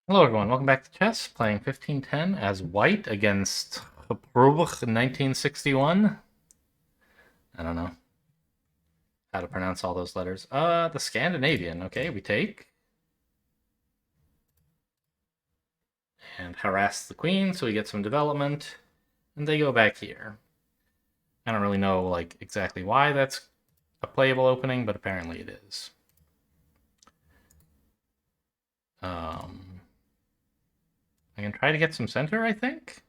Hello everyone, welcome back to chess, playing 1510 as white against Hrubuch 1961. I don't know how to pronounce all those letters. The Scandinavian. Okay, we take. And harass the queen so we get some development. And they go back here. I don't really know like exactly why that's a playable opening, but apparently it is. I can try to get some center, I think.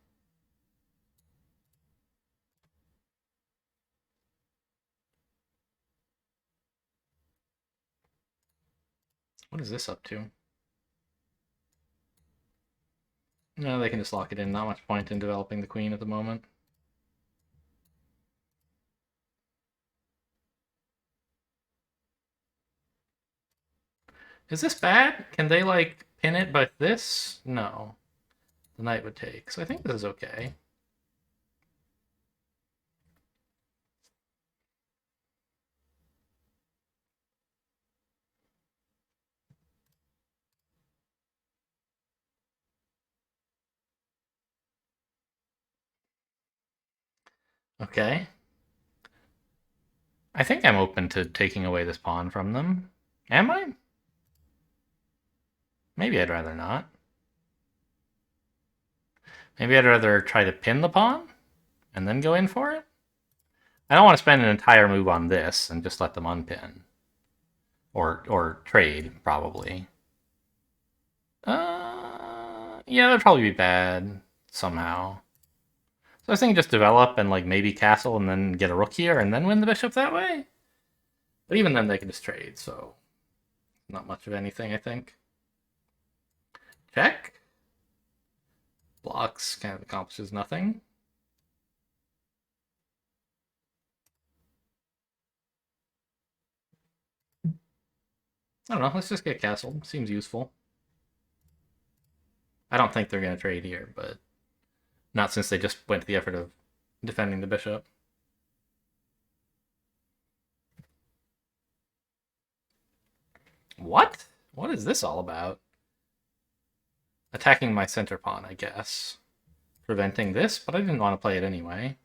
What is this up to? No, they can just lock it in. Not much point in developing the queen at the moment. Is this bad? Can they, like, pin it by this? No. The knight would take. So I think this is okay. Okay. I think I'm open to taking away this pawn from them. Am I? Maybe I'd rather not. Maybe I'd rather try to pin the pawn and then go in for it. I don't want to spend an entire move on this and just let them unpin. Or trade, probably. Yeah, that'd probably be bad somehow. So I was thinking just develop and like maybe castle and then get a rook here and then win the bishop that way. But even then they can just trade, so not much of anything, I think. Check. Blocks kind of accomplishes nothing. I don't know, let's just get castled. Seems useful. I don't think they're going to trade here, but not since they just went to the effort of defending the bishop. What? What is this all about? Attacking my center pawn, I guess. Preventing this, but I didn't want to play it anyway.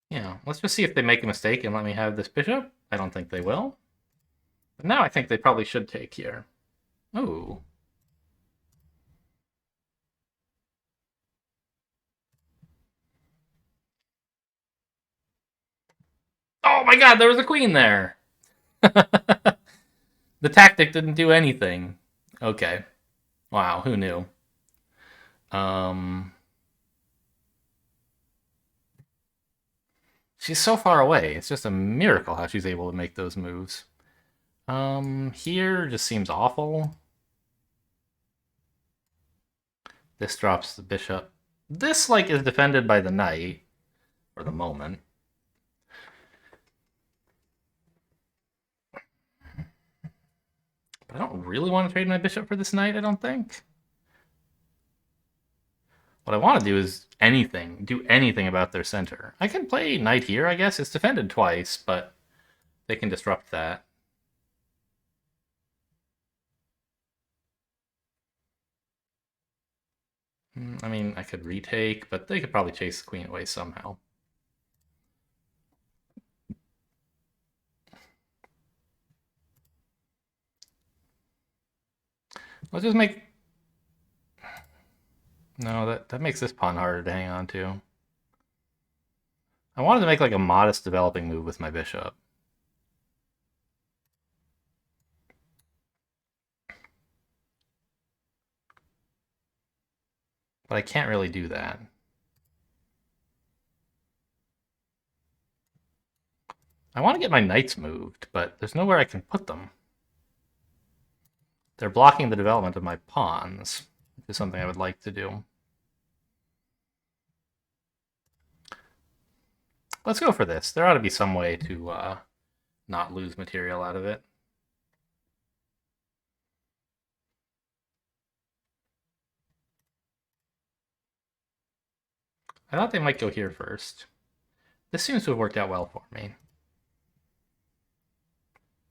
Yeah, let's just see if they make a mistake and let me have this bishop. I don't think they will. But now I think they probably should take here. Ooh. Oh my god, there was a queen there! The tactic didn't do anything. Okay. Wow, who knew? Um, she's so far away. It's just a miracle how she's able to make those moves. Here just seems awful. This drops the bishop. This, like, is defended by the knight for the moment. But I don't really want to trade my bishop for this knight, I don't think. What I want to do is do anything about their center. I can play knight here, I guess. It's defended twice, but they can disrupt that. I mean, I could retake, but they could probably chase the queen away somehow. Let's just make... No, that makes this pawn harder to hang on to. I wanted to make like a modest developing move with my bishop. But I can't really do that. I want to get my knights moved, but there's nowhere I can put them. They're blocking the development of my pawns, which is something I would like to do. Let's go for this. There ought to be some way to not lose material out of it. I thought they might go here first. This seems to have worked out well for me.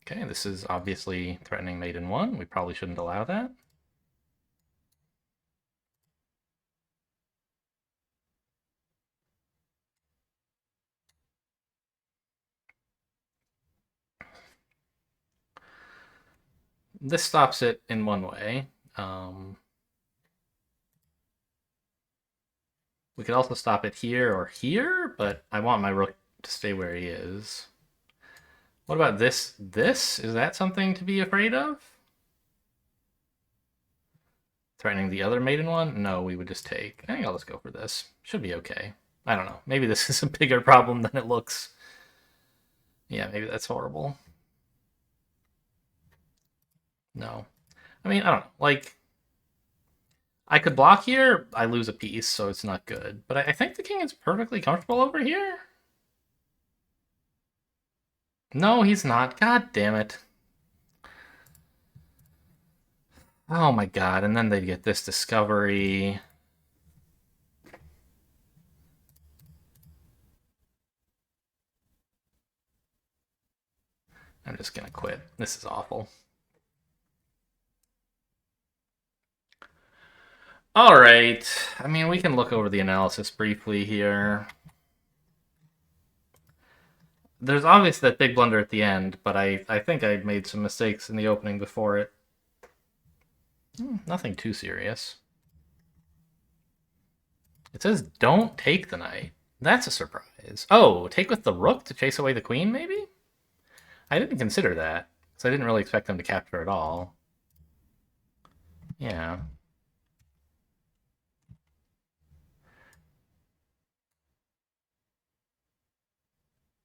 Okay, this is obviously threatening mate in 1. We probably shouldn't allow that. This stops it in one way. We could also stop it here or here, but I want my rook to stay where he is. What about this? This? Is that something to be afraid of? Threatening the other maiden one? No, we would just take. I think I'll just go for this. Should be okay. I don't know. Maybe this is a bigger problem than it looks. Yeah, maybe that's horrible. No. I mean, I don't know. Like, I could block here. I lose a piece, so it's not good. But I think the king is perfectly comfortable over here. No, he's not. God damn it. Oh my god, and then they'd get this discovery. I'm just gonna quit. This is awful. All right. I mean, we can look over the analysis briefly here. There's obviously that big blunder at the end, but I think I made some mistakes in the opening before it. Nothing too serious. It says don't take the knight. That's a surprise. Oh, take with the rook to chase away the queen, maybe? I didn't consider that, because I didn't really expect them to capture at all. Yeah.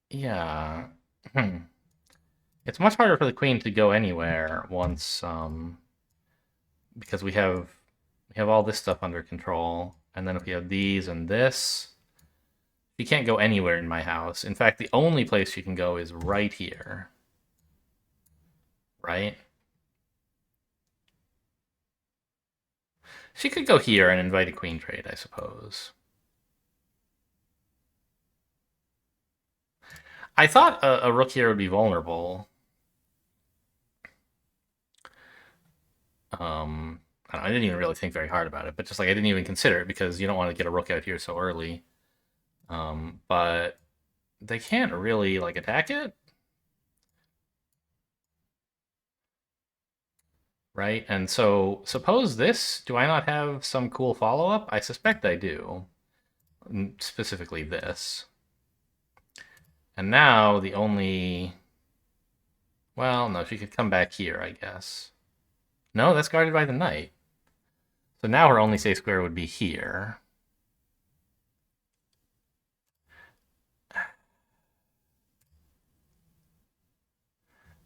Yeah. It's much harder for the queen to go anywhere once, because we have all this stuff under control, and then if we have these and this, she can't go anywhere in my house. In fact, the only place she can go is right here. Right? She could go here and invite a queen trade, I suppose. I thought a rook here would be vulnerable. I didn't even really think very hard about it, but just like I didn't even consider it because you don't want to get a rook out here so early. But they can't really like attack it, right? And so suppose this, do I not have some cool follow-up? I suspect I do, specifically this. And now the only, well, no, she could come back here, I guess. No, that's guarded by the knight. So now her only safe square would be here.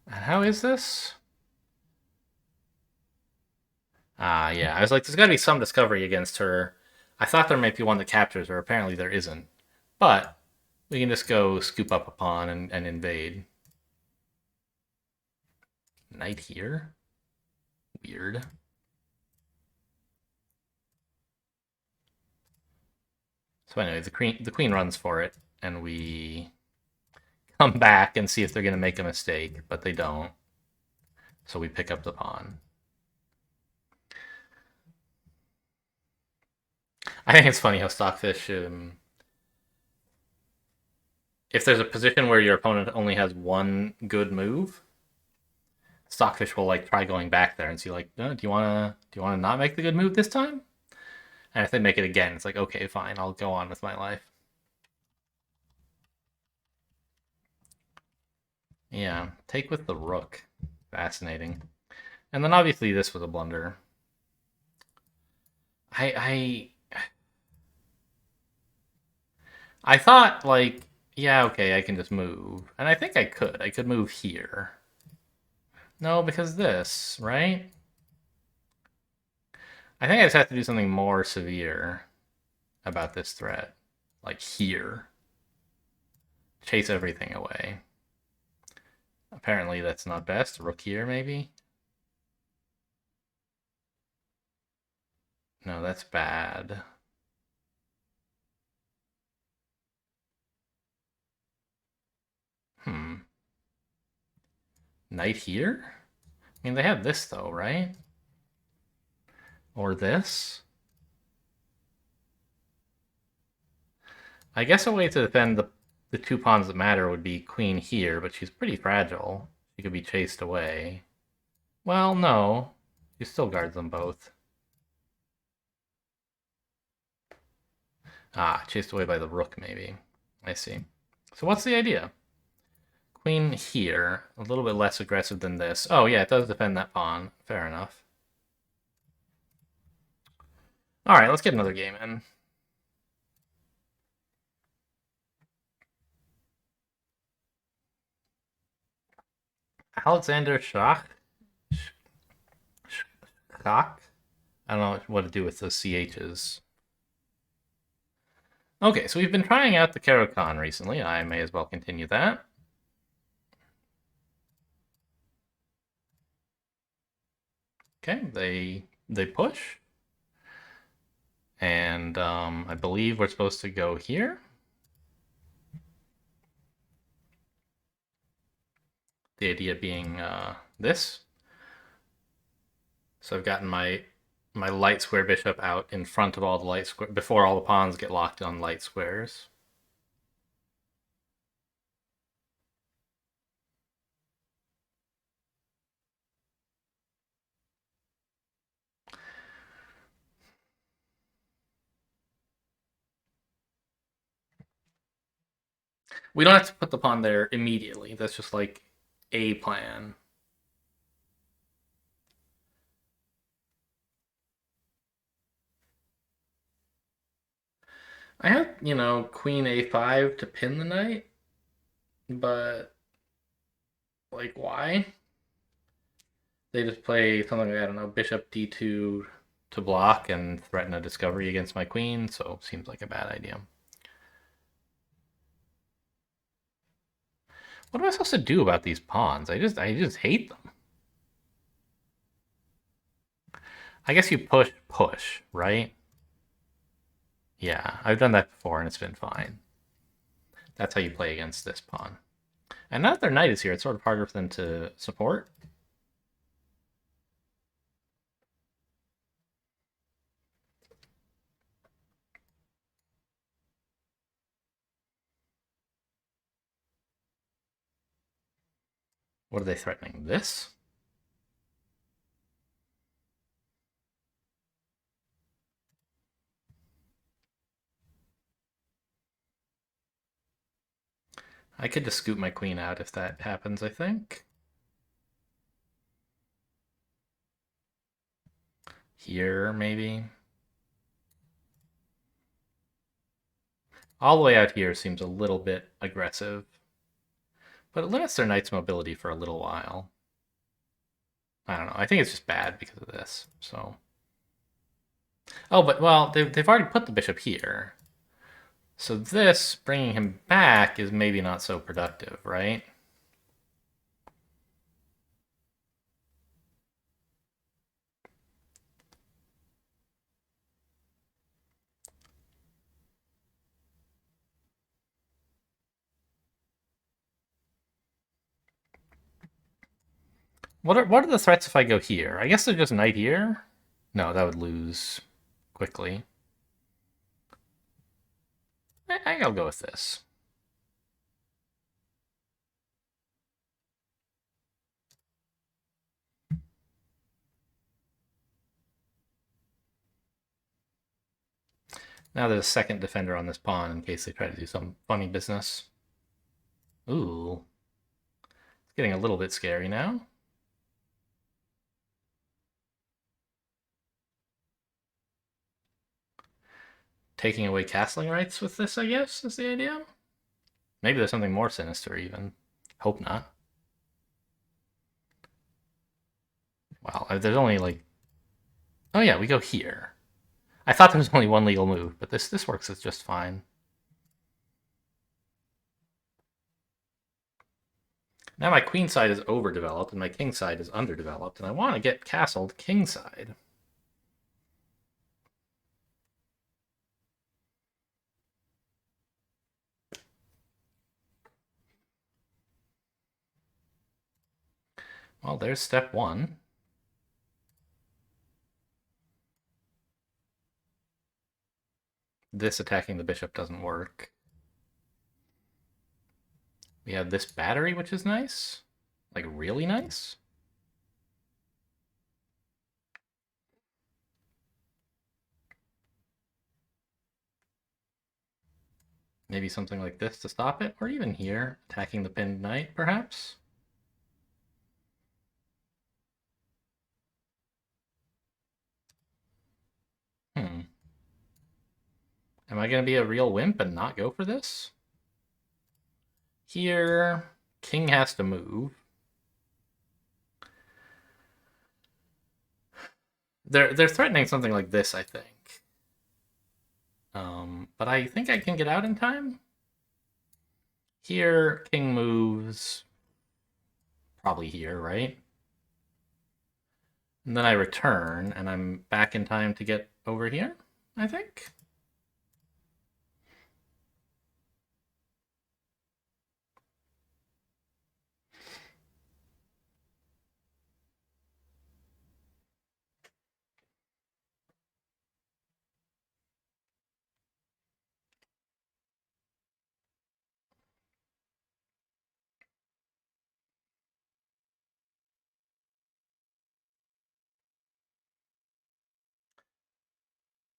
And how is this? Ah, yeah. I was like, there's got to be some discovery against her. I thought there might be one that captures her. Apparently there isn't. But we can just go scoop up a pawn and invade. Knight here? Weird. So anyway, the queen runs for it, and we come back and see if they're going to make a mistake, but they don't. So we pick up the pawn. I think it's funny how Stockfish, if there's a position where your opponent only has one good move, Stockfish will like try going back there and see like, do you want to not make the good move this time? And if they make it again, it's like, okay, fine, I'll go on with my life. Yeah, take with the rook. Fascinating. And then obviously this was a blunder. I thought like, yeah, okay, I can just move. And I think I could. I could move here. No, because this, right? I think I just have to do something more severe about this threat. Like here. Chase everything away. Apparently that's not best. Rook here, maybe? No, that's bad. Knight here? I mean, they have this, though, right? Or this? I guess a way to defend the two pawns that matter would be queen here, but she's pretty fragile. She could be chased away. Well, no. You still guard them both. Ah, chased away by the rook, maybe. I see. So what's the idea? Queen here, a little bit less aggressive than this. Oh, yeah, it does defend that pawn. Fair enough. All right, let's get another game in. Alexander Schach? Schach? I don't know what to do with those CHs. Okay, so we've been trying out the Caro-Kann recently. I may as well continue that. Okay, they push. And I believe we're supposed to go here. The idea being this. So I've gotten my light square bishop out in front of all the light square before all the pawns get locked on light squares. We don't have to put the pawn there immediately. That's just like a plan. I have, queen a5 to pin the knight, but like why? They just play something like, I don't know, bishop d2 to block and threaten a discovery against my queen, so seems like a bad idea. What am I supposed to do about these pawns? I just hate them. I guess you push, right? Yeah, I've done that before and it's been fine. That's how you play against this pawn. And now that their knight is here, it's sort of harder for them to support. What are they threatening? This? I could just scoop my queen out if that happens, I think. Here, maybe. All the way out here seems a little bit aggressive. But it limits their knight's mobility for a little while. I don't know. I think it's just bad because of this, so... Oh, but, well, they've already put the bishop here. So this, bringing him back, is maybe not so productive, right? What are the threats if I go here? I guess they're just knight here? No, that would lose quickly. I think I'll go with this. Now there's a second defender on this pawn in case they try to do some funny business. Ooh. It's getting a little bit scary now. Taking away castling rights with this, I guess, is the idea? Maybe there's something more sinister, even. Hope not. Wow, there's only like... Oh yeah, we go here. I thought there was only one legal move, but this works as just fine. Now my queen side is overdeveloped and my king side is underdeveloped, and I want to get castled king side. Well, there's step one. This attacking the bishop doesn't work. We have this battery, which is nice. Like, really nice. Maybe something like this to stop it, or even here, attacking the pinned knight, perhaps? Hmm. Am I going to be a real wimp and not go for this? Here, king has to move. They're threatening something like this, I think. But I think I can get out in time. Here, king moves probably here, right? And then I return, and I'm back in time to get over here, I think.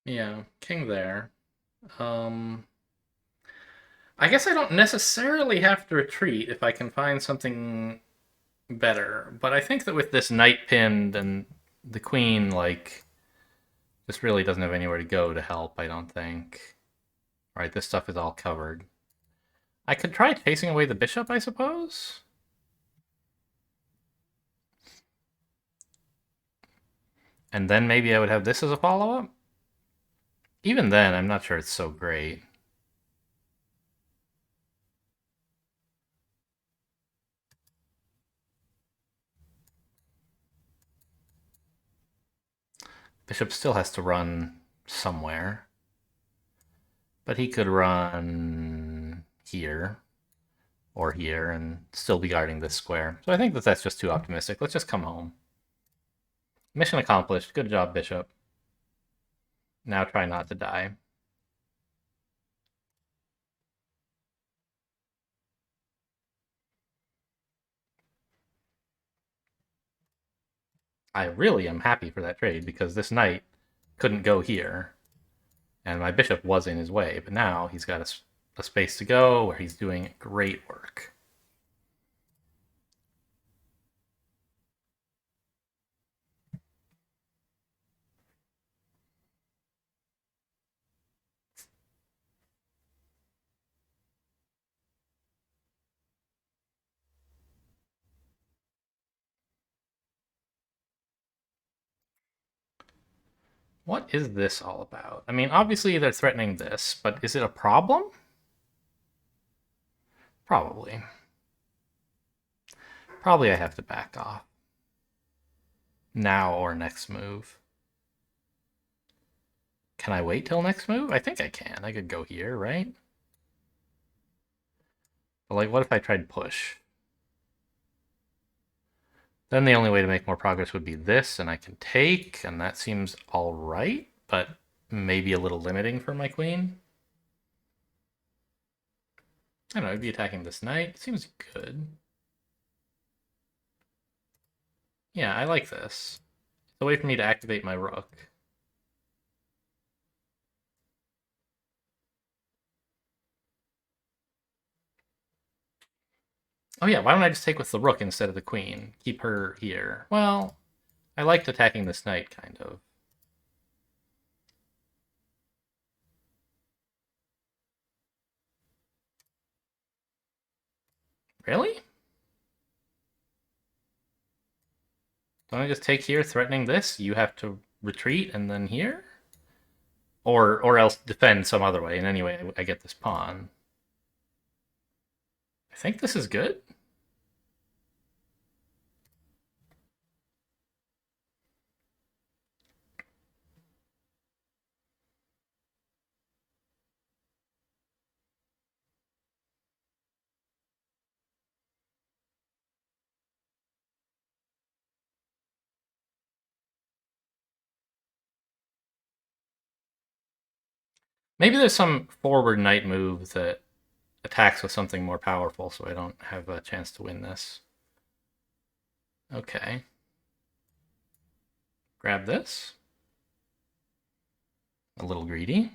Yeah, king there. Um, I guess I don't necessarily have to retreat if I can find something better, but I think that with this knight pinned and the queen, like, this really doesn't have anywhere to go to help, I don't think. Right, this stuff is all covered. I could try chasing away the bishop, I suppose? And then maybe I would have this as a follow-up? Even then, I'm not sure it's so great. Bishop still has to run somewhere. But he could run here or here and still be guarding this square. So I think that that's just too optimistic. Let's just come home. Mission accomplished. Good job, Bishop. Now try not to die. I really am happy for that trade because this knight couldn't go here. And my bishop was in his way, but now he's got a space to go where he's doing great work. What is this all about? I mean, obviously they're threatening this, but is it a problem? Probably. Probably I have to back off. Now or next move. Can I wait till next move? I think I can. I could go here, right? But like, what if I tried push? Then the only way to make more progress would be this, and I can take, and that seems alright, but maybe a little limiting for my queen. I don't know, I'd be attacking this knight. It seems good. Yeah, I like this. It's a way for me to activate my rook. Oh yeah, why don't I just take with the rook instead of the queen? Keep her here. Well, I liked attacking this knight, kind of. Really? Don't I just take here, threatening this? You have to retreat and then here? Or else defend some other way, and anyway, I get this pawn. I think this is good. Maybe there's some forward knight move that attacks with something more powerful, so I don't have a chance to win this. Okay. Grab this. A little greedy.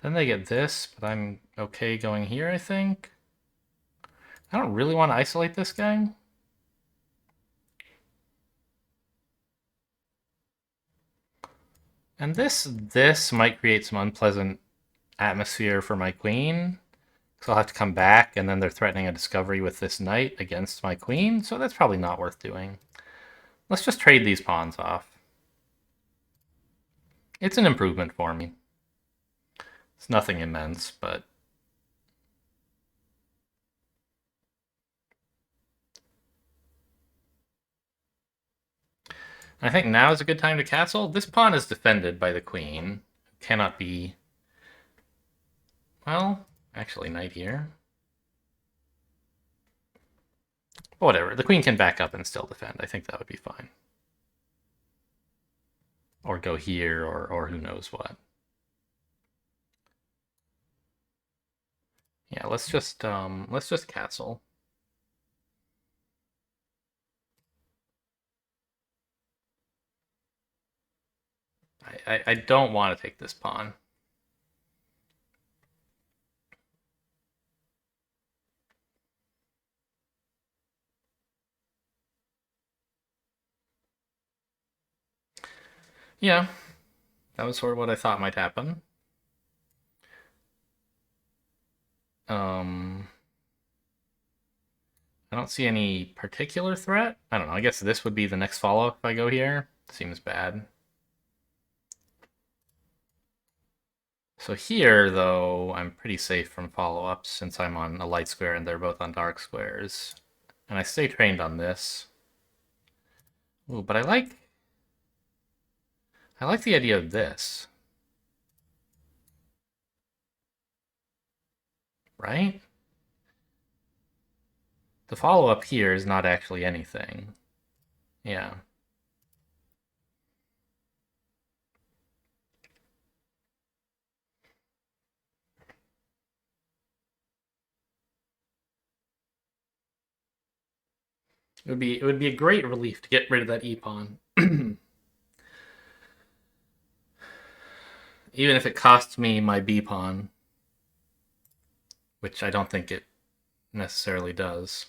Then they get this, but I'm okay going here, I think. I don't really want to isolate this guy. And this might create some unpleasant atmosphere for my queen. So I'll have to come back, and then they're threatening a discovery with this knight against my queen, so that's probably not worth doing. Let's just trade these pawns off. It's an improvement for me. It's nothing immense, but... I think now is a good time to castle. This pawn is defended by the queen. Cannot be... Well, actually, knight here. But whatever, the queen can back up and still defend. I think that would be fine. Or go here, or who knows what. Yeah, let's just castle. I don't want to take this pawn. Yeah, that was sort of what I thought might happen. I don't see any particular threat. I don't know. I guess this would be the next follow-up if I go here. Seems bad. So here, though, I'm pretty safe from follow-ups since I'm on a light square and they're both on dark squares. And I stay trained on this. Ooh, but I like the idea of this. Right? The follow-up here is not actually anything. Yeah. It would be a great relief to get rid of that e-pawn. Even if it costs me my b-pawn, which I don't think it necessarily does.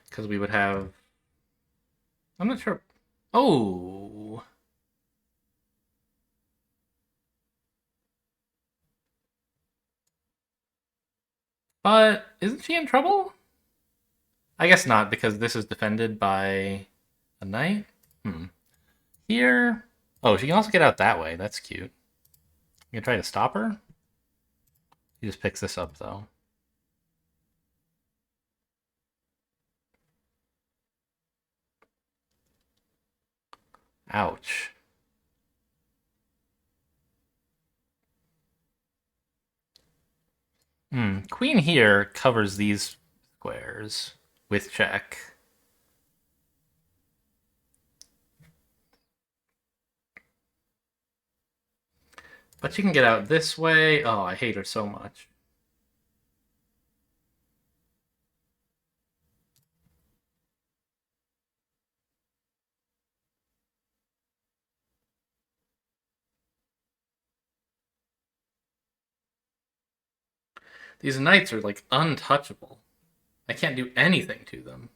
Because we would have... I'm not sure. Oh! But isn't she in trouble? I guess not, because this is defended by a knight. Here... Oh, she can also get out that way. That's cute. You can try to stop her? He just picks this up, though. Ouch. Queen here covers these squares with check. But she can get out this way. Oh, I hate her so much. These knights are like untouchable. I can't do anything to them.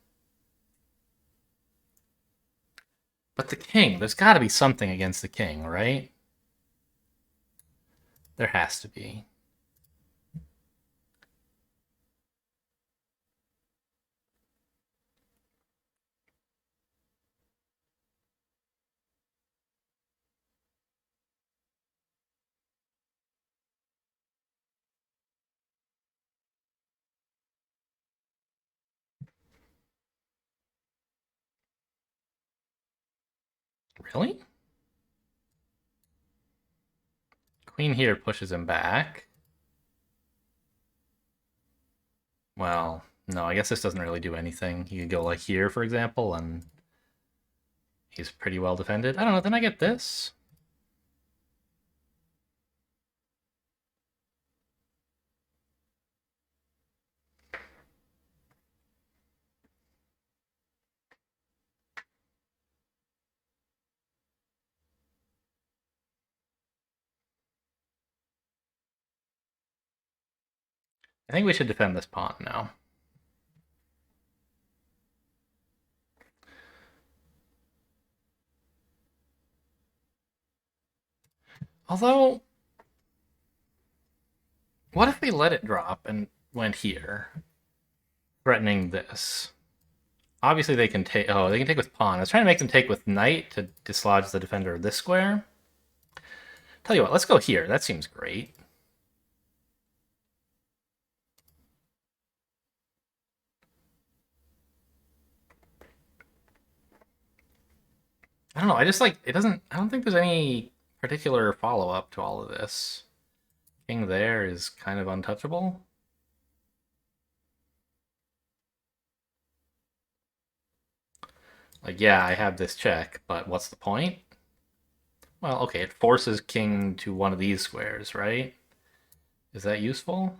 But the king, there's got to be something against the king, right? There has to be. Really? Queen here pushes him back. Well, no, I guess this doesn't really do anything. You could go like here, for example, and he's pretty well defended. I don't know, then I get this. I think we should defend this pawn now. Although, what if we let it drop and went here, threatening this? Obviously, they can take. Oh, they can take with pawn. I was trying to make them take with knight to dislodge the defender of this square. Tell you what, let's go here. That seems great. I don't know. I just like it doesn't. I don't think there's any particular follow up to all of this. King there is kind of untouchable. Like, yeah, I have this check, but what's the point? Well, okay, it forces king to one of these squares, right? Is that useful?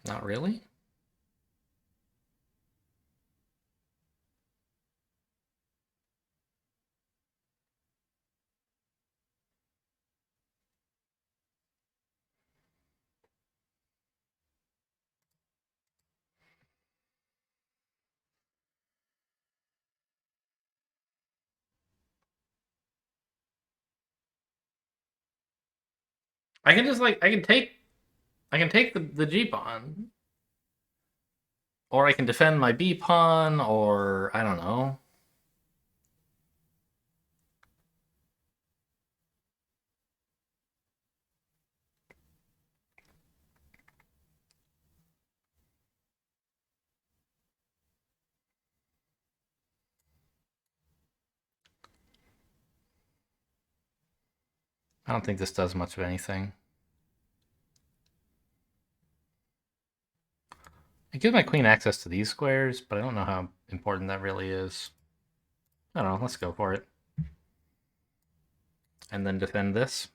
Not really. I can just like I can take the G pawn, or I can defend my B pawn, or I don't know. I don't think this does much of anything. It gives my queen access to these squares, but I don't know how important that really is. I don't know. Let's go for it, and then defend this.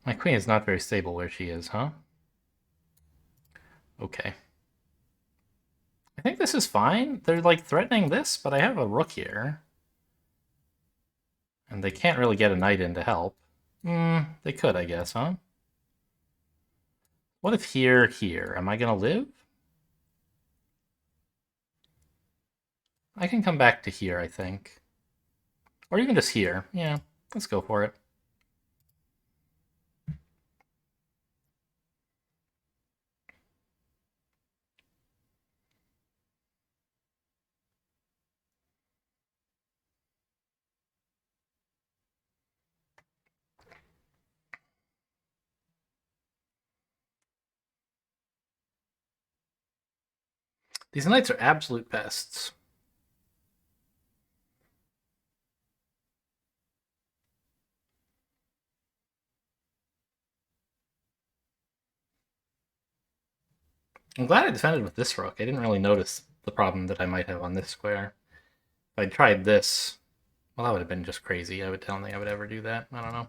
My queen is not very stable where she is, huh? Okay. I think this is fine. They're like threatening this, but I have a rook here. And they can't really get a knight in to help. They could, I guess, huh? What if here? Am I gonna live? I can come back to here, I think. Or even just here. Yeah, let's go for it. These knights are absolute pests. I'm glad I defended with this rook. I didn't really notice the problem that I might have on this square. If I'd tried this, well, that would have been just crazy. I don't think I would ever do that. I don't know.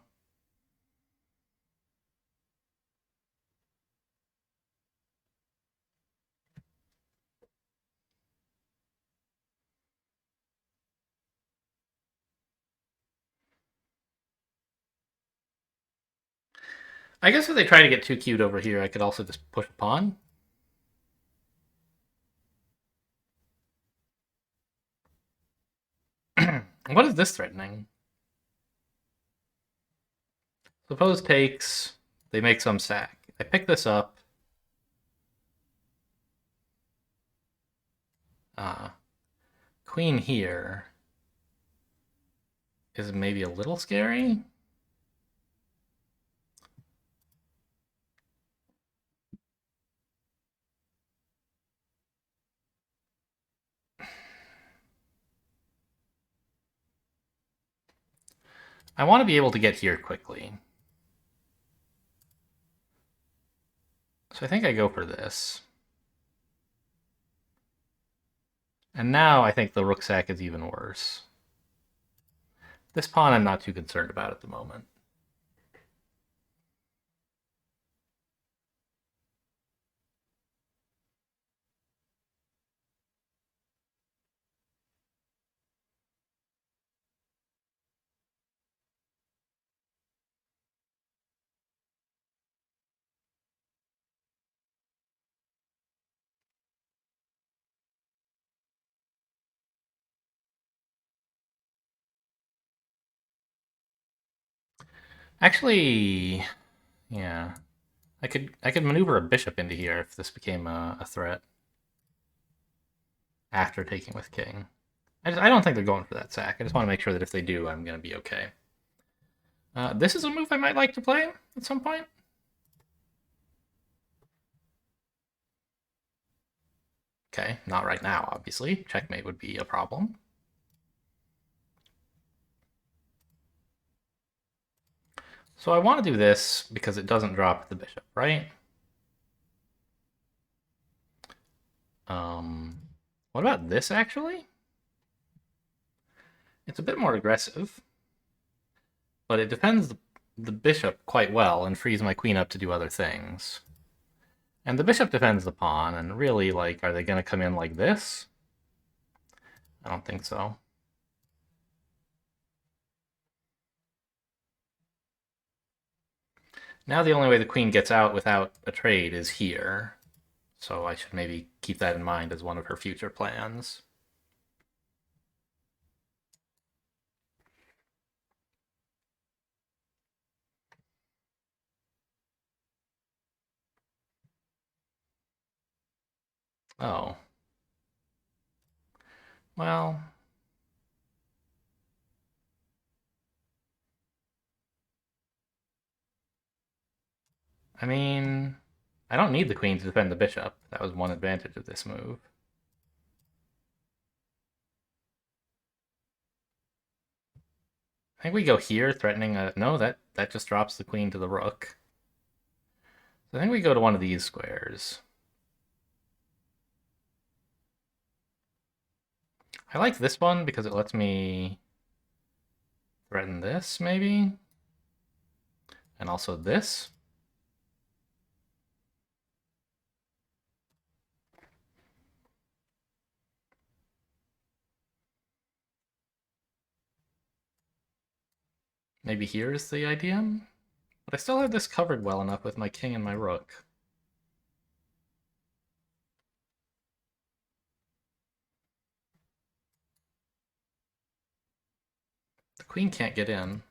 I guess if they try to get too cute over here, I could also just push a pawn. What is this threatening? Suppose takes, they make some sack. I pick this up. Queen here is maybe a little scary. I want to be able to get here quickly. So I think I go for this. And now I think the rook sack is even worse. This pawn I'm not too concerned about at the moment. Actually, yeah. I could maneuver a bishop into here if this became a threat after taking with king. I don't think they're going for that sack. I just want to make sure that if they do, I'm going to be okay. This is a move I might like to play at some point. Okay, not right now, obviously. Checkmate would be a problem. So I want to do this because it doesn't drop the bishop, right? What about this, actually? It's a bit more aggressive, but it defends the bishop quite well and frees my queen up to do other things. And the bishop defends the pawn, and really, like, are they going to come in like this? I don't think so. Now the only way the queen gets out without a trade is here. So I should maybe keep that in mind as one of her future plans. Oh. Well. I mean, I don't need the queen to defend the bishop. That was one advantage of this move. I think we go here, threatening a... No, that just drops the queen to the rook. So I think we go to one of these squares. I like this one because it lets me threaten this, maybe? And also this. Maybe here is the idea? But I still have this covered well enough with my king and my rook. The queen can't get in.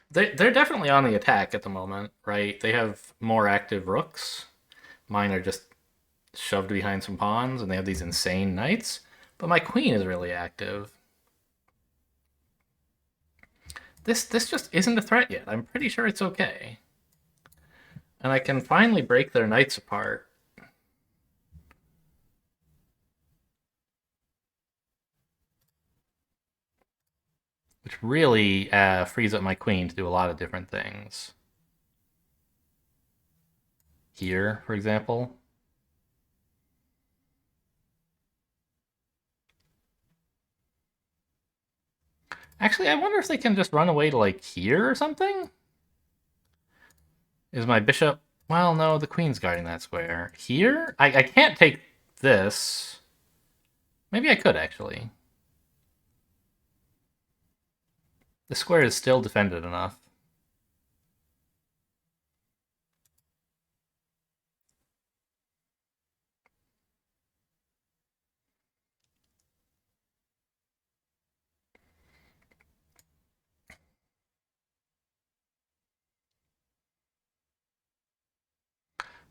They're definitely on the attack at the moment, right? They have more active rooks. Mine are just shoved behind some pawns, and they have these insane knights. But my queen is really active. This just isn't a threat yet. I'm pretty sure it's okay. And I can finally break their knights apart. Which really frees up my queen to do a lot of different things. Here, for example. Actually, I wonder if they can just run away to, like, here or something? Is my bishop... Well, no, the queen's guarding that square. Here? I can't take this. Maybe I could, actually. The square is still defended enough.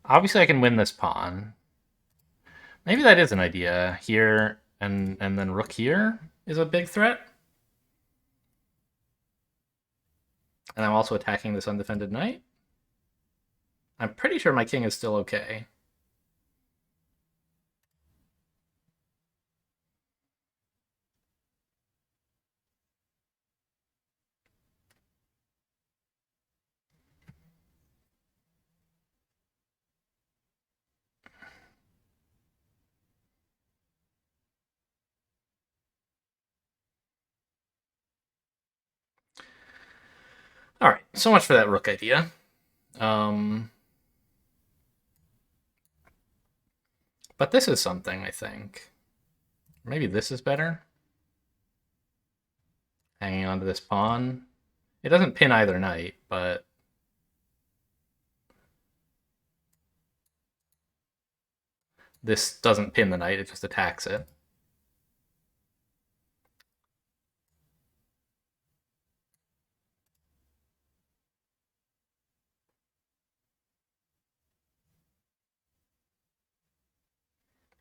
Obviously, I can win this pawn. Maybe that is an idea. Here and then rook here is a big threat. And I'm also attacking this undefended knight. I'm pretty sure my king is still okay. All right, so much for that rook idea. But this is something, I think. Maybe this is better. Hanging onto this pawn. It doesn't pin either knight, but... This doesn't pin the knight, it just attacks it.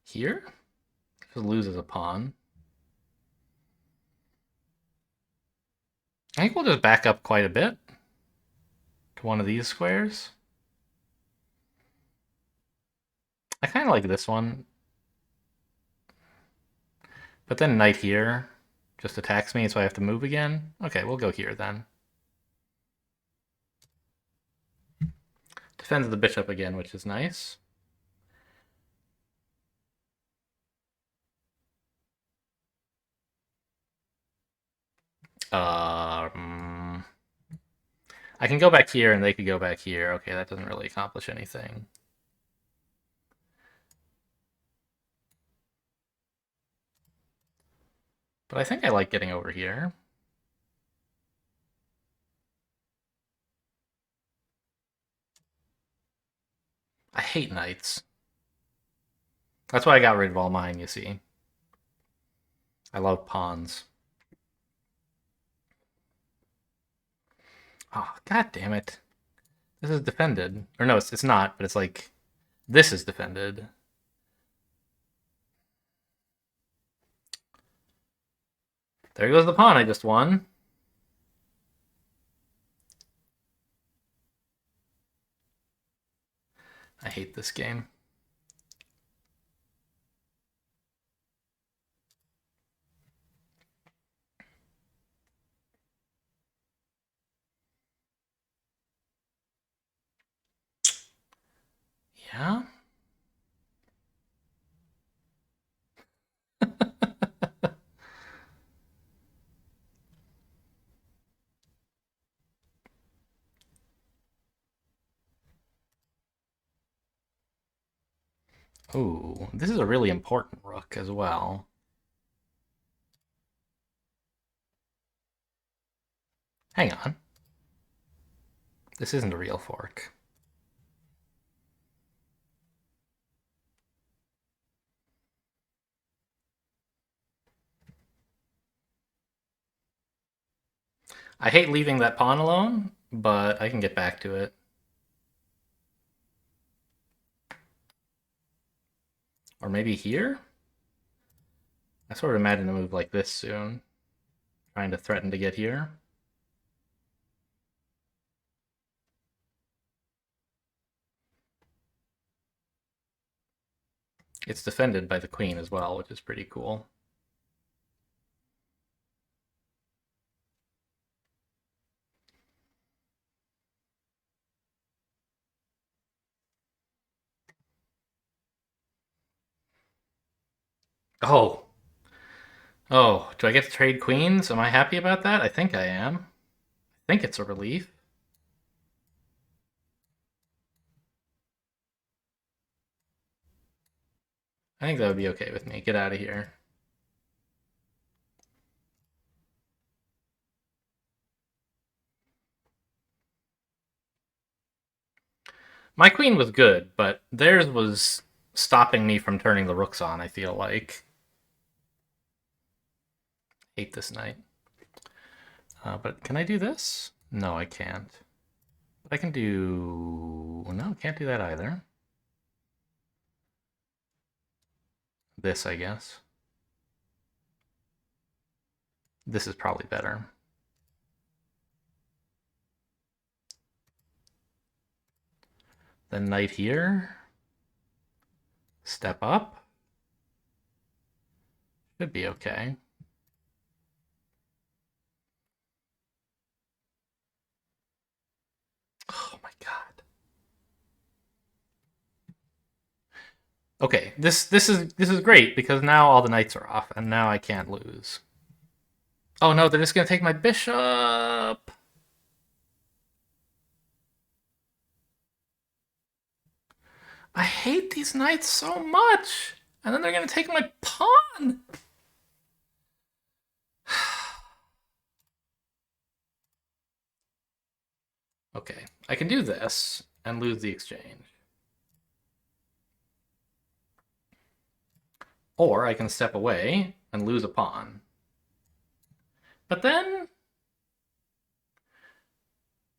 Here? Just loses a pawn. I think we'll just back up quite a bit to one of these squares. I kind of like this one. But then knight here just attacks me, so I have to move again. Okay, we'll go here then. Defends the bishop again, which is nice. I can go back here and they could go back here. Okay, that doesn't really accomplish anything. But I think I like getting over here. I hate knights. That's why I got rid of all mine, you see. I love pawns. Oh, god damn it. This is defended. Or no, it's not, but it's like... This is defended. There goes the pawn I just won. I hate this game. Yeah? Ooh, this is a really important rook as well. Hang on. This isn't a real fork. I hate leaving that pawn alone, but I can get back to it. Or maybe here? I sort of imagine a move like this soon. Trying to threaten to get here. It's defended by the queen as well, which is pretty cool. Oh. Oh, do I get to trade queens? Am I happy about that? I think I am. I think it's a relief. I think that would be okay with me. Get out of here. My queen was good, but theirs was stopping me from turning the rooks on, I feel like. Hate this knight. But can I do this? No, I can't. But I can do... No, can't do that either. This, I guess. This is probably better. Then knight here. Step up. Should be okay. Oh my god. Okay, this is great because now all the knights are off and now I can't lose. Oh no, they're just gonna take my bishop. I hate these knights so much. And then they're gonna take my pawn. Okay, I can do this and lose the exchange. Or I can step away and lose a pawn. But then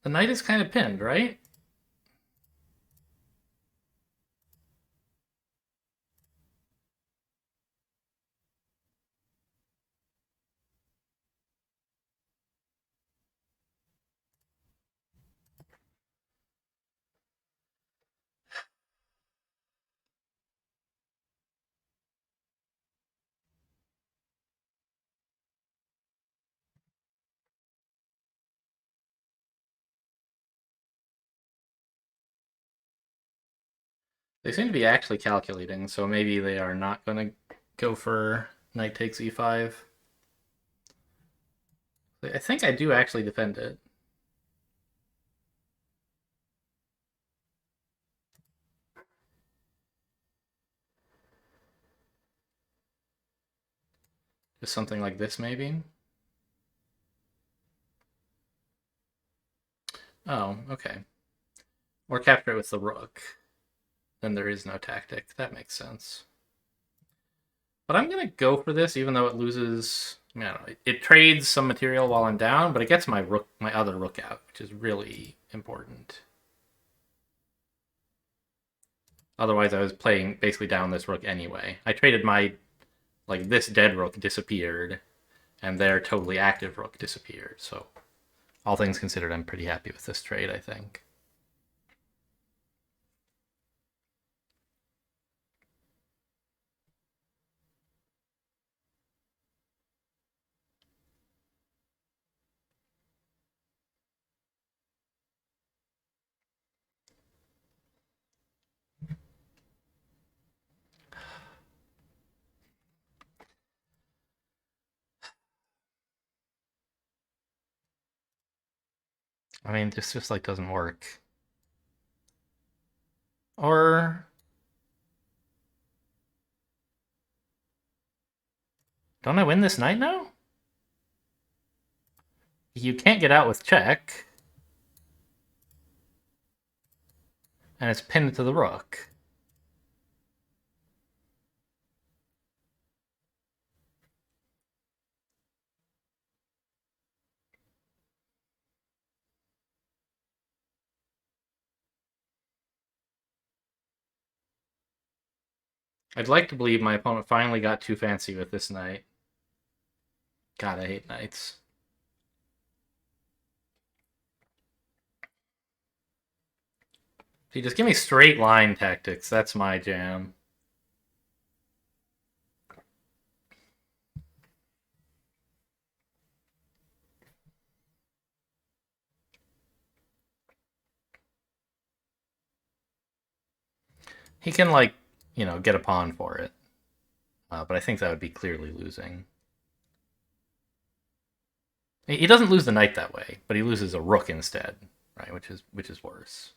the knight is kind of pinned, right? They seem to be actually calculating, so maybe they are not going to go for knight takes e5. I think I do actually defend it. Just something like this, maybe? Oh, okay. Or capture it with the rook. Then there is no tactic. That makes sense. But I'm going to go for this, even though it loses... I mean, I don't know, it trades some material while I'm down, but it gets my rook, my other rook out, which is really important. Otherwise, I was playing basically down this rook anyway. I traded my... Like, this dead rook disappeared, and their totally active rook disappeared, so... All things considered, I'm pretty happy with this trade, I think. I mean, this just like doesn't work. Or don't I win this knight now? You can't get out with check. And it's pinned to the rook. I'd like to believe my opponent finally got too fancy with this knight. God, I hate knights. See, just give me straight line tactics. That's my jam. He can, like, you know, get a pawn for it. But I think that would be clearly losing. He doesn't lose the knight that way, but he loses a rook instead, right? Which is worse.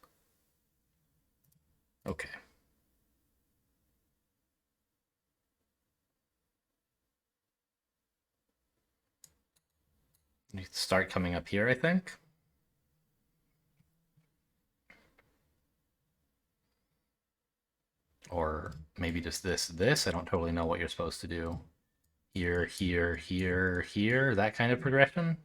Okay. You start coming up here, I think. Or maybe just this. I don't totally know what you're supposed to do. Here, here, here, here, that kind of progression.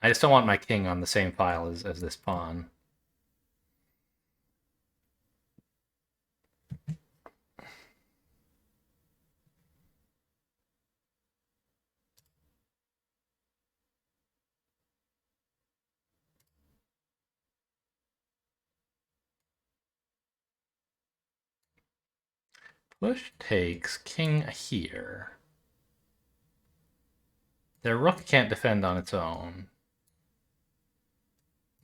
I just don't want my king on the same file as this pawn. Push takes king here. Their rook can't defend on its own.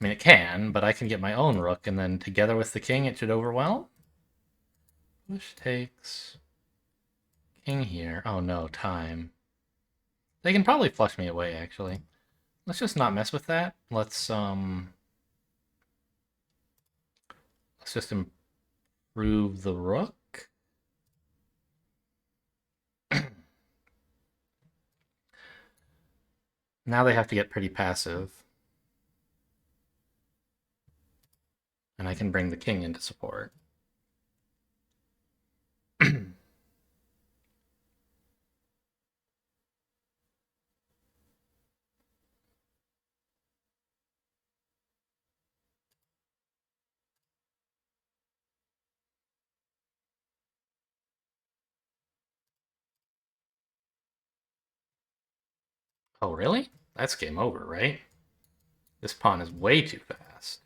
I mean, it can, but I can get my own rook, and then together with the king, it should overwhelm. Push takes king here. Oh no, time. They can probably flush me away, actually. Let's just not mess with that. Let's just improve the rook. Now they have to get pretty passive. And I can bring the king into support. Oh, really? That's game over, right? This pawn is way too fast.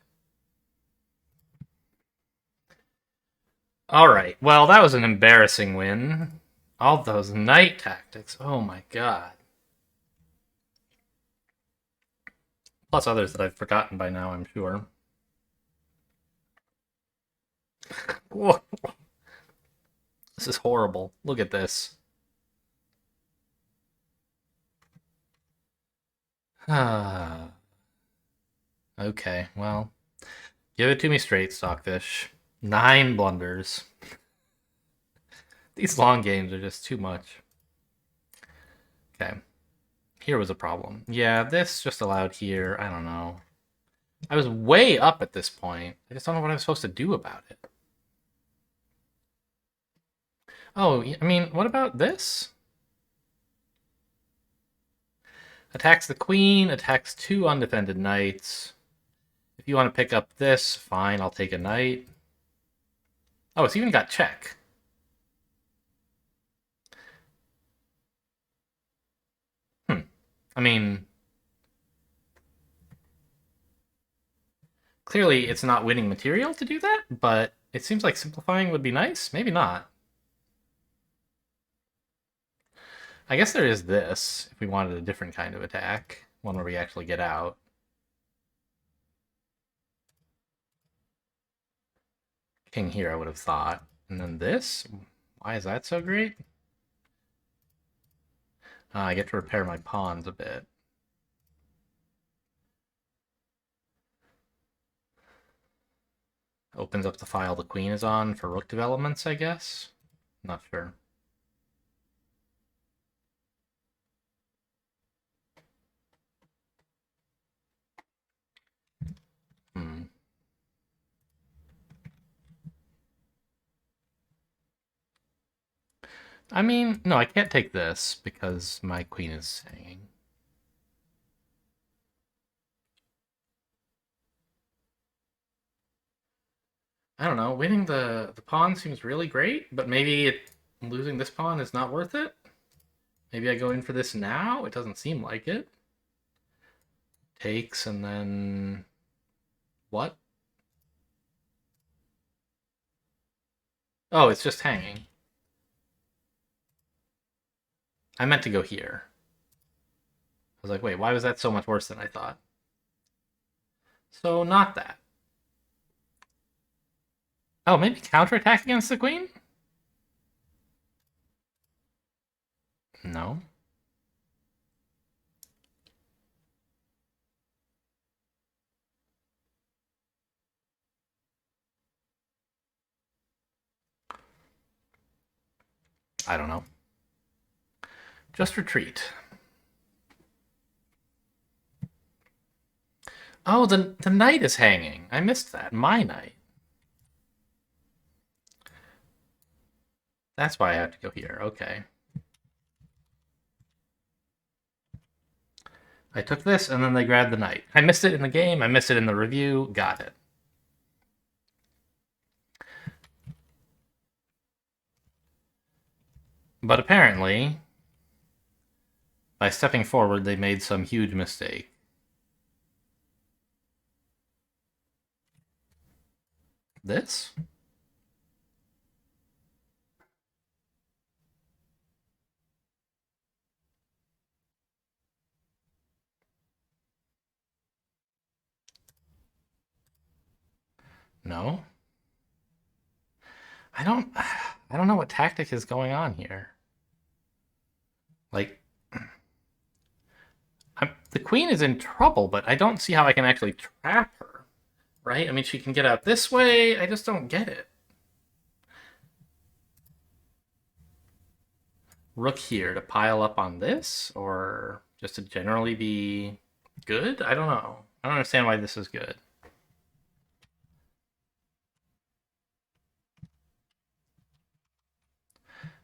All right. Well, that was an embarrassing win. All those knight tactics. Oh my god. Plus others that I've forgotten by now, I'm sure. Whoa. This is horrible. Look at this. Okay, well, give it to me straight, Stockfish. 9 blunders. These long games are just too much. Okay. Here was a problem. Yeah, this just allowed here. I don't know. I was way up at this point. I just don't know what I was supposed to do about it. Oh, I mean, what about this? Attacks the queen, attacks 2 undefended knights. If you want to pick up this, fine, I'll take a knight. Oh, it's even got check. I mean, clearly it's not winning material to do that, but it seems like simplifying would be nice. Maybe not. I guess there is this, if we wanted a different kind of attack. One where we actually get out. King here, I would have thought. And then this? Why is that so great? I get to repair my pawns a bit. Opens up the file the queen is on for rook developments, I guess? Not sure. Hmm. I mean, no, I can't take this because my queen is hanging. I don't know. Winning the pawn seems really great, but maybe losing this pawn is not worth it. Maybe I go in for this now. It doesn't seem like it. Takes and then what? Oh, it's just hanging. I meant to go here. I was like, wait, why was that so much worse than I thought? So not that. Oh, maybe counterattack against the queen? No. I don't know. Just retreat. Oh, the knight is hanging. I missed that. My knight. That's why I have to go here. Okay. I took this, and then they grabbed the knight. I missed it in the game. I missed it in the review. Got it. But apparently, by stepping forward, they made some huge mistake. This? No. I don't know what tactic is going on here. Like, the queen is in trouble, but I don't see how I can actually trap her, right? I mean, she can get out this way. I just don't get it. Rook here to pile up on this, or just to generally be good? I don't know. I don't understand why this is good.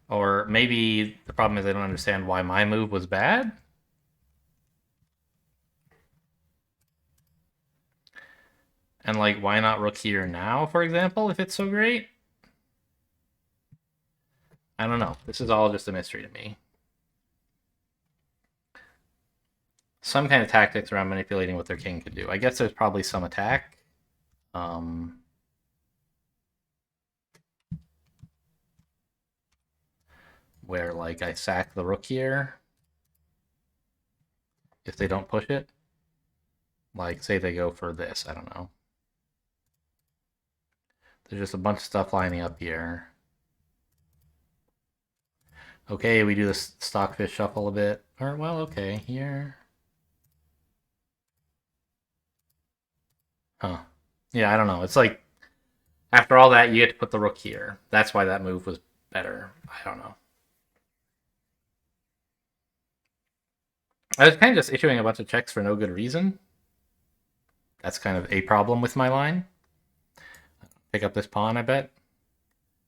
Or maybe the problem is I don't understand why my move was bad? And, like, why not rook here now, for example, if it's so great? I don't know. This is all just a mystery to me. Some kind of tactics around manipulating what their king could do. I guess there's probably some attack. Where, like, I sack the rook here if they don't push it. Like, say they go for this, I don't know. There's just a bunch of stuff lining up here. Okay, we do this stockfish shuffle a bit. Or, well, okay, here. Huh. Yeah, I don't know. It's like, after all that, you get to put the rook here. That's why that move was better. I don't know. I was kind of just issuing a bunch of checks for no good reason. That's kind of a problem with my line. Pick up this pawn, I bet.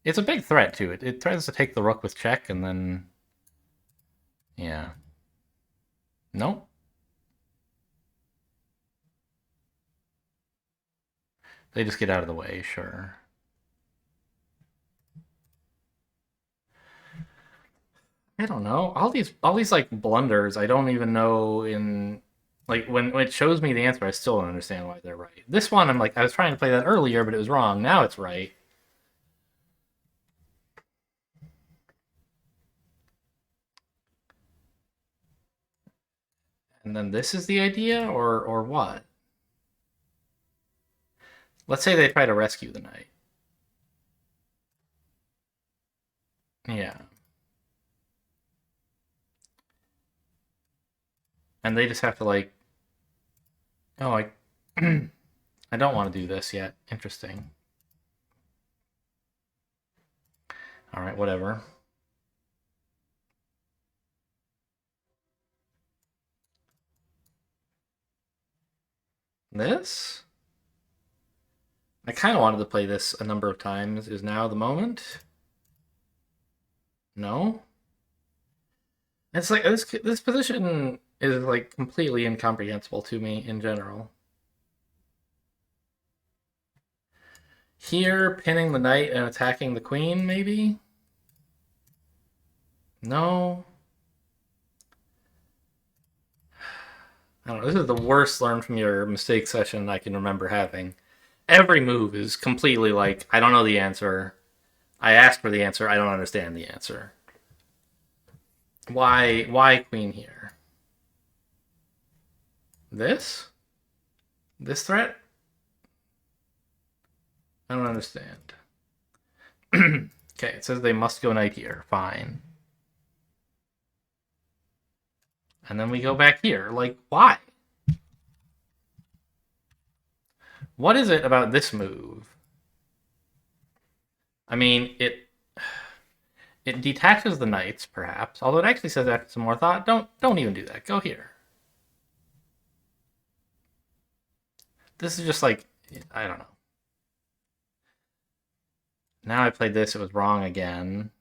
It's a big threat, too. It threatens to take the rook with check, and then... Yeah. Nope. They just get out of the way, sure. I don't know. All these like blunders, I don't even know in like when it shows me the answer, I still don't understand why they're right. This one, I'm like, I was trying to play that earlier, but it was wrong. Now it's right. And then this is the idea, or what? Let's say they try to rescue the knight. Yeah. And they just have to like, oh, I, I don't want to do this yet. Interesting. All right, whatever. This? I kind of wanted to play this a number of times. Is now the moment? No? It's like this position is like completely incomprehensible to me in general. Here, pinning the knight and attacking the queen, maybe? No? I don't know. This is the worst learn from your mistake session I can remember having. Every move is completely like, I don't know the answer. I asked for the answer. I don't understand the answer. Why queen here? This? This threat? I don't understand. Okay, it says they must go knight here. Fine. And then we go back here. Like, why? What is it about this move? I mean, It detaches the knights, perhaps. Although it actually says after some more thought, don't even do that. Go here. This is just like, I don't know. Now I played this, it was wrong again.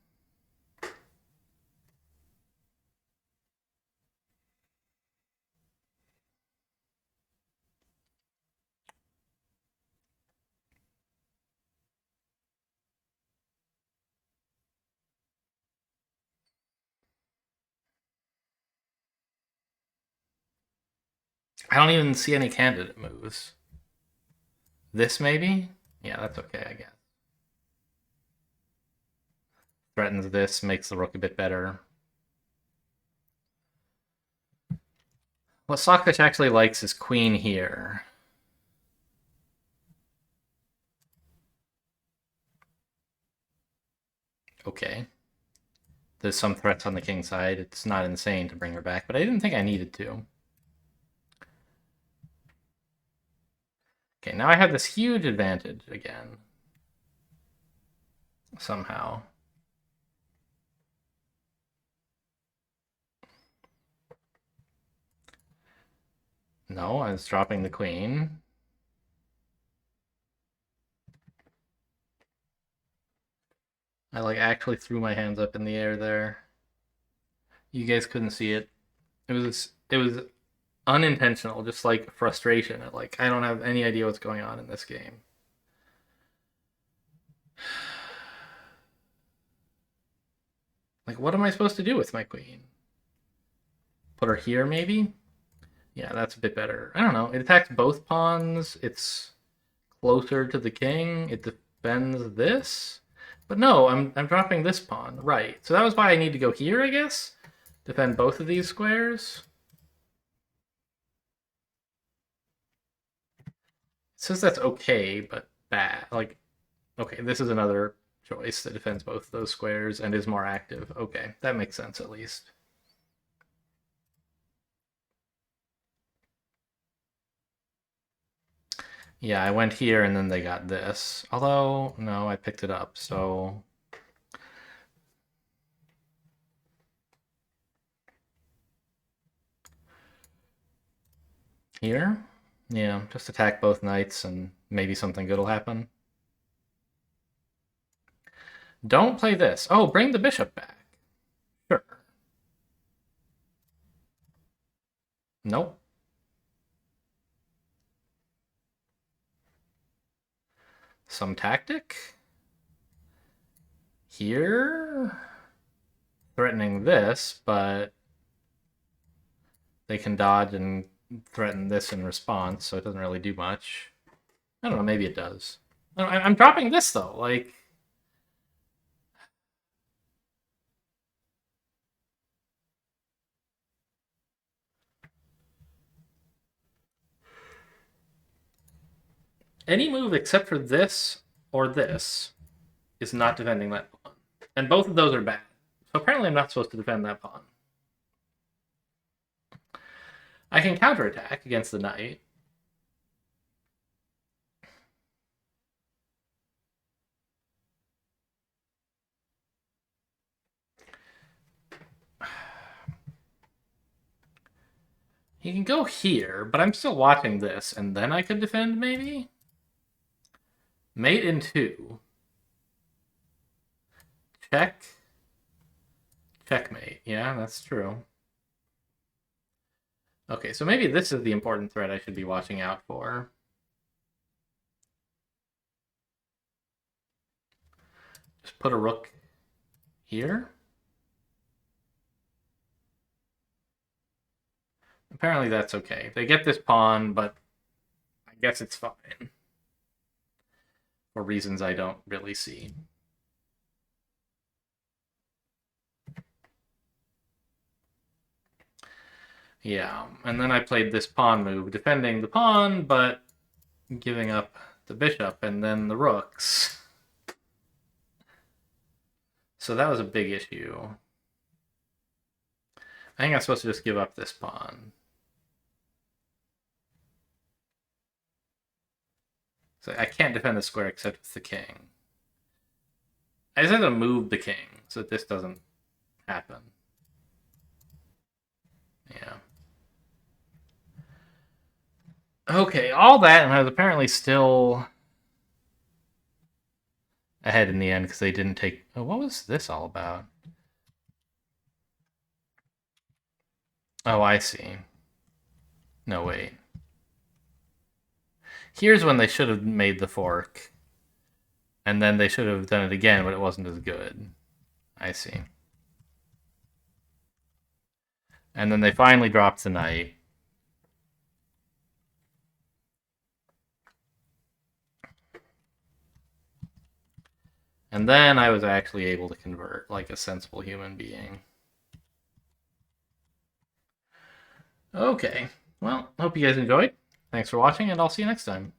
I don't even see any candidate moves. This maybe? Yeah, that's okay, I guess. Threatens this, makes the rook a bit better. What Sokvich actually likes is queen here. Okay. There's some threats on the king side. It's not insane to bring her back, but I didn't think I needed to. Okay, now I have this huge advantage again. Somehow. No, I was dropping the queen. I like actually threw my hands up in the air there. You guys couldn't see it. It was unintentional, just like frustration. Like I don't have any idea what's going on in this game. Like what am I supposed to do with my queen? Put her here maybe? Yeah, that's a bit better. I don't know. It attacks both pawns. It's closer to the king. It defends this. But no, I'm dropping this pawn. Right. So that was why I need to go here, I guess. Defend both of these squares. It says that's okay, but bad. Like, okay, this is another choice that defends both of those squares and is more active. Okay, that makes sense at least. Yeah, I went here and then they got this. Although, no, I picked it up, so... Here? Yeah, just attack both knights and maybe something good will happen. Don't play this. Oh, bring the bishop back. Sure. Nope. Some tactic? Here? Threatening this, but they can dodge and threaten this in response, so it doesn't really do much. I don't know, maybe it does. I'm dropping this, though. Like... Any move except for this or this is not defending that pawn. And both of those are bad. So apparently I'm not supposed to defend that pawn. I can counterattack against the knight. He can go here, but I'm still watching this, and then I could defend, maybe? Mate in 2. Check. Checkmate. Yeah, that's true. Okay, so maybe this is the important threat I should be watching out for. Just put a rook here. Apparently that's okay. They get this pawn, but I guess it's fine. For reasons I don't really see. Yeah, and then I played this pawn move, defending the pawn, but giving up the bishop and then the rooks. So that was a big issue. I think I'm supposed to just give up this pawn. So I can't defend the square except with the king. I just have to move the king. so this doesn't happen. Yeah. Okay, all that, and I was apparently still ahead in the end because they didn't take... Oh, what was this all about? Oh, I see. No, wait. Here's when they should have made the fork. And then they should have done it again, but it wasn't as good. I see. And then they finally dropped the knight. And then I was actually able to convert like a sensible human being. Okay. Well, hope you guys enjoyed. Thanks for watching, and I'll see you next time.